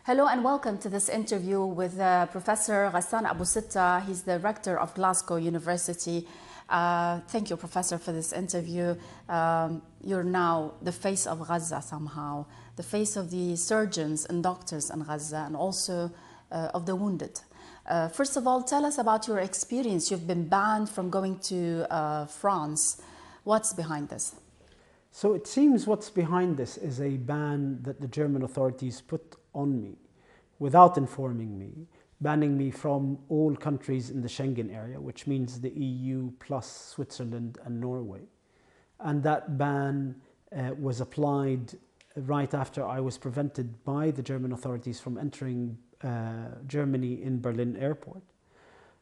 Hello and welcome to this interview with Professor Ghassan Abu Sitta. He's the rector of Glasgow University. Thank you, Professor, for this interview. You're now the face of Gaza somehow, the face of the surgeons and doctors in Gaza, and also of the wounded. First of all, tell us about your experience. You've been banned from going to France. What's behind this? So it seems what's behind this is a ban that the German authorities put on me without informing me, banning me from all countries in the Schengen area, which means the EU plus Switzerland and Norway. And that ban was applied right after I was prevented by the German authorities from entering Germany in Berlin airport.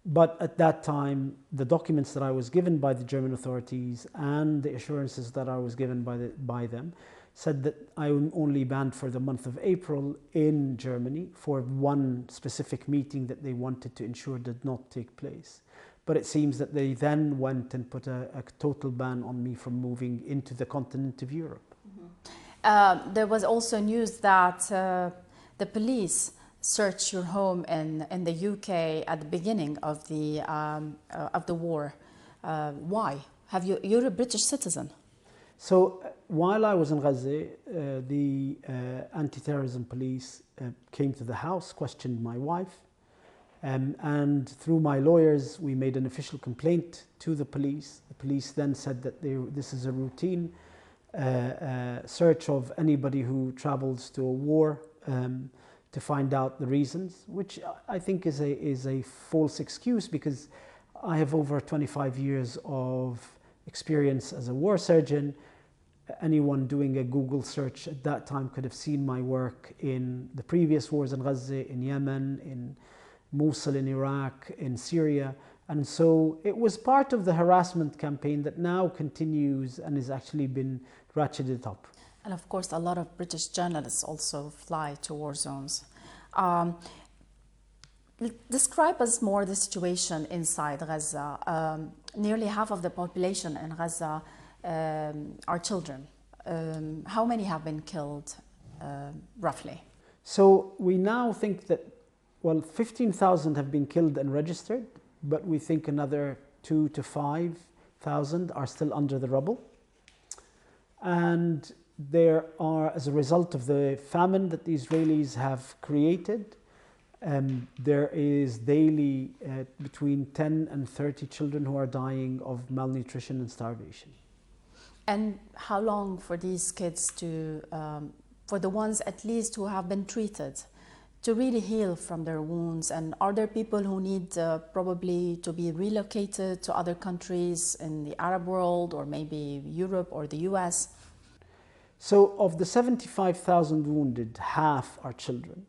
But at that time, the documents that I was given by the German authorities and the assurances that I was given by them said that I am only banned for the month of April in Germany for one specific meeting that they wanted to ensure did not take place. But it seems that they then went and put a total ban on me from moving into the continent of Europe. Mm-hmm. There was also news that the police searched your home in the UK at the beginning of the war. Why? You're a British citizen. So while I was in Gaza, the anti-terrorism police came to the house, questioned my wife, and through my lawyers, we made an official complaint to the police. The police then said that this is a routine search of anybody who travels to a war to find out the reasons, which I think is a false excuse, because I have over 25 years of experience as a war surgeon. Anyone doing a Google search at that time could have seen my work in the previous wars in Gaza, in Yemen, in Mosul in Iraq, in Syria. And so it was part of the harassment campaign that now continues and has actually been ratcheted up. And of course, a lot of British journalists also fly to war zones. Describe us more the situation inside Gaza. Nearly half of the population in Gaza are children. How many have been killed, roughly? So we now think that, 15,000 have been killed and registered, but we think another 2,000 to 5,000 are still under the rubble. And there are, as a result of the famine that the Israelis have created, there is daily between 10 and 30 children who are dying of malnutrition and starvation. And how long for these kids for the ones at least who have been treated, to really heal from their wounds? And are there people who need probably to be relocated to other countries in the Arab world, or maybe Europe or the US? So of the 75,000 wounded, half are children.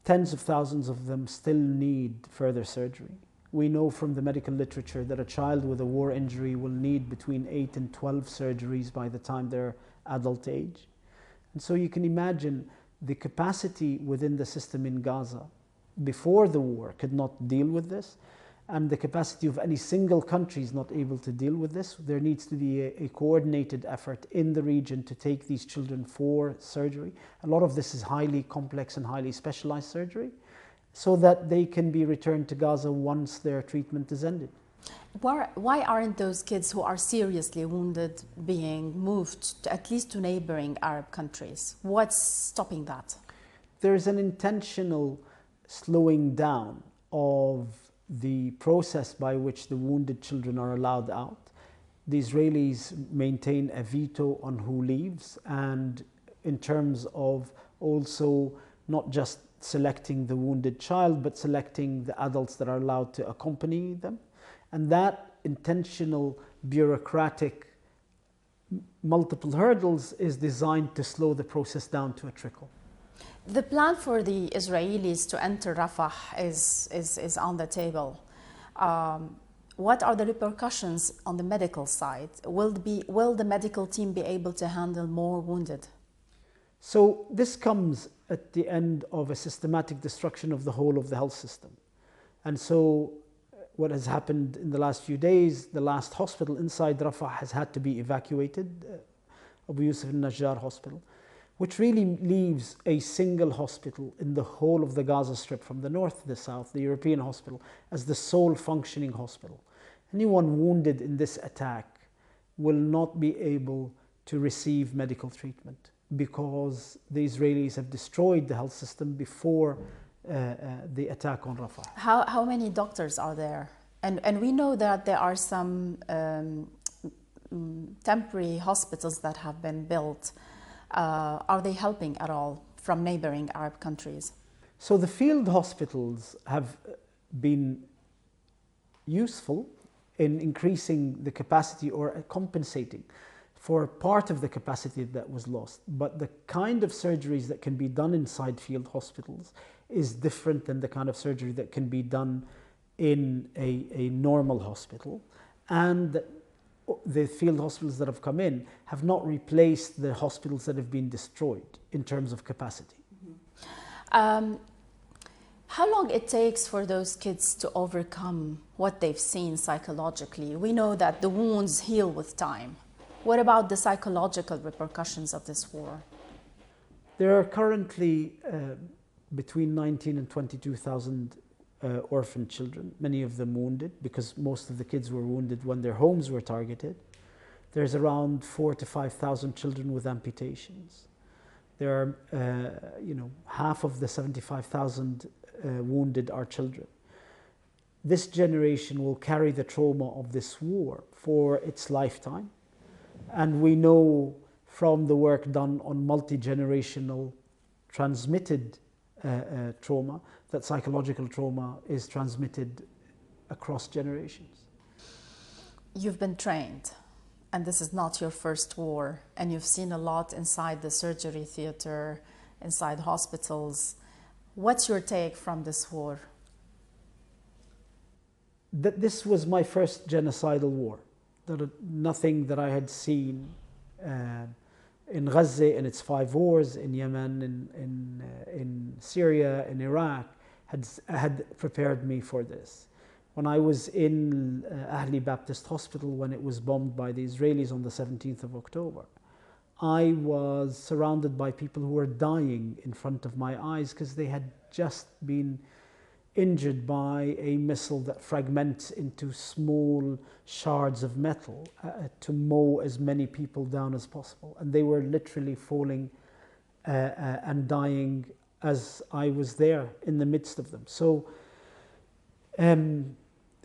Tens of thousands of them still need further surgery. We know from the medical literature that a child with a war injury will need between 8 and 12 surgeries by the time they're adult age. And so you can imagine the capacity within the system in Gaza before the war could not deal with this. And the capacity of any single country is not able to deal with this. There needs to be a coordinated effort in the region to take these children for surgery. A lot of this is highly complex and highly specialized surgery, so that they can be returned to Gaza once their treatment is ended. Why aren't those kids who are seriously wounded being moved at least to neighboring Arab countries? What's stopping that? There's an intentional slowing down of the process by which the wounded children are allowed out. The Israelis maintain a veto on who leaves, and in terms of also not just selecting the wounded child, but selecting the adults that are allowed to accompany them. And that intentional bureaucratic multiple hurdles is designed to slow the process down to a trickle. The plan for the Israelis to enter Rafah is on the table. What are the repercussions on the medical side? Will the medical team be able to handle more wounded? So this comes at the end of a systematic destruction of the whole of the health system. And so what has happened in the last few days, the last hospital inside Rafah has had to be evacuated, Abu Yusuf al-Najjar hospital. which really leaves a single hospital in the whole of the Gaza Strip, from the north to the south, the European hospital, as the sole functioning hospital. Anyone wounded in this attack will not be able to receive medical treatment because the Israelis have destroyed the health system before the attack on Rafah. How many doctors are there? And we know that there are some temporary hospitals that have been built. Are they helping at all from neighboring Arab countries? So the field hospitals have been useful in increasing the capacity or compensating for part of the capacity that was lost. But the kind of surgeries that can be done inside field hospitals is different than the kind of surgery that can be done in a normal hospital. And the field hospitals that have come in have not replaced the hospitals that have been destroyed in terms of capacity. How long it takes for those kids to overcome what they've seen psychologically? We know that the wounds heal with time. What about the psychological repercussions of this war? There are currently between 19 and 22,000 orphan children, many of them wounded, because most of the kids were wounded when their homes were targeted. There's around 4,000 to 5,000 children with amputations. There are, half of the 75,000 wounded are children. This generation will carry the trauma of this war for its lifetime. And we know from the work done on multi-generational transmitted trauma that psychological trauma is transmitted across generations. You've been trained, and this is not your first war, and you've seen a lot inside the surgery theater, inside hospitals. What's your take from this war? This was my first genocidal war. Nothing that I had seen in Gaza, in its 5 wars, in Yemen, in Syria, in Iraq, had prepared me for this. When I was in Ahli Baptist Hospital when it was bombed by the Israelis on the 17th of October, I was surrounded by people who were dying in front of my eyes because they had just been injured by a missile that fragments into small shards of metal to mow as many people down as possible. And they were literally falling and dying as I was there in the midst of them. So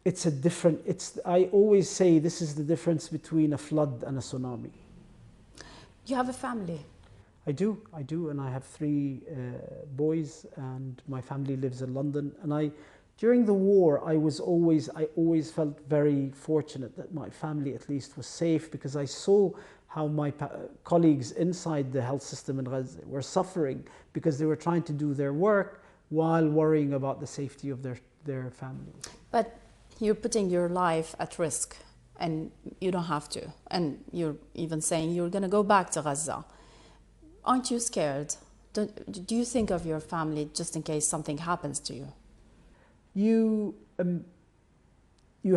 it's a different, I always say this is the difference between a flood and a tsunami. You have a family? I do, and I have 3 boys, and my family lives in London. And during the war, I always felt very fortunate that my family at least was safe, because I saw how my colleagues inside the health system in Gaza were suffering because they were trying to do their work while worrying about the safety of their families. But you're putting your life at risk, and you don't have to. And you're even saying you're going to go back to Gaza. Aren't you scared? Do you think of your family just in case something happens to you? You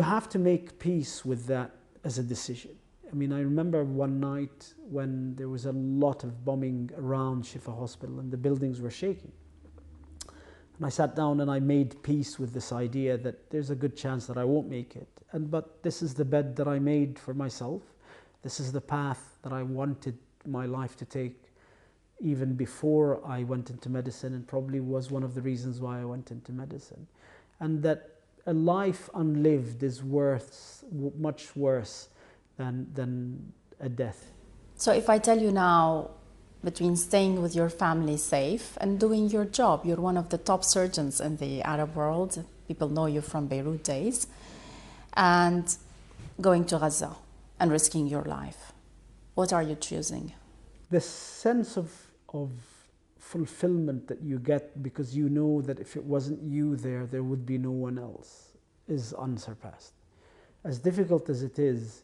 have to make peace with that as a decision. I mean, I remember one night when there was a lot of bombing around Shifa Hospital and the buildings were shaking. And I sat down and I made peace with this idea that there's a good chance that I won't make it. But this is the bed that I made for myself. This is the path that I wanted my life to take even before I went into medicine, and probably was one of the reasons why I went into medicine. And that a life unlived is much worse than a death. So if I tell you now, between staying with your family safe and doing your job, you're one of the top surgeons in the Arab world, people know you from Beirut days, and going to Gaza and risking your life, what are you choosing? The sense of fulfillment that you get because you know that if it wasn't you there would be no one else is unsurpassed. As difficult as it is,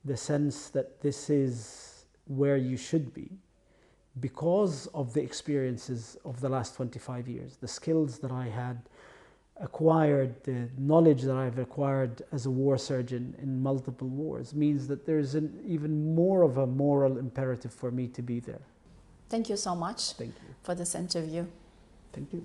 the sense that this is where you should be because of the experiences of the last 25 years, the skills that I had acquired, the knowledge that I've acquired as a war surgeon in multiple wars means that there's even more of a moral imperative for me to be there. Thank you so much Thank you. for this interview. Thank you.